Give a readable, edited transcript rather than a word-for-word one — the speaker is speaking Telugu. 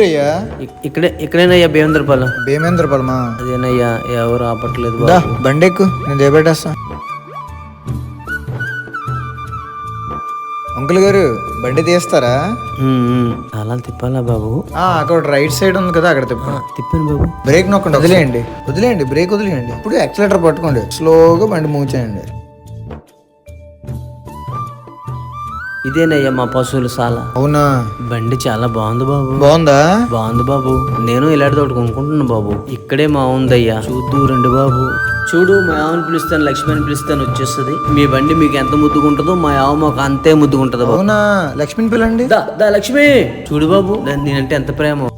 ఊరయ్యా? ఇక్కడేనయ్యా భీమేంద్రపాలెం. భీమేంద్రపాలమా? అదేనయ్యా, ఎవరు ఆపట్లేదు దా బాబు. బండెక్కు, నేను దేబెట్టేస్తా. అంకుల్ గారు బండి తీస్తారా? అలా తిప్పాలా బాబు? అక్కడ రైట్ సైడ్ ఉంది కదా, అక్కడ తిప్పండి. తిప్పాను బాబు. బ్రేక్ నొక్కండి, వదిలేయండి వదిలేయండి, బ్రేక్ వదిలేయండి. ఇప్పుడు యాక్సిలేటర్ పట్టుకోండి, స్లోగా బండి మూవ్ చేయండి. ఇదేనయ్యా మా పశువుల సాల. అవునా? బండి చాలా బాగుంది బాబు. బాగుందా? బాగుంది బాబు. నేను ఇలాంటి తోటి కొనుక్కుంటున్నాను బాబు. ఇక్కడే మా ఉందయ్యా, చూద్దు రండి బాబు. చూడు, మా ఆవుని పిలుస్తాను, లక్ష్మి అని పిలుస్తాను, వచ్చేస్తుంది. మీ బండి మీకు ఎంత ముద్దుకుంటుందో మా ఆవు మాకు అంతే ముద్దుకుంటది బాబు. అవునా? లక్ష్మిని పిల్లండి. దా దా లక్ష్మి. చూడు బాబు, నేనంటే ఎంత ప్రేమ.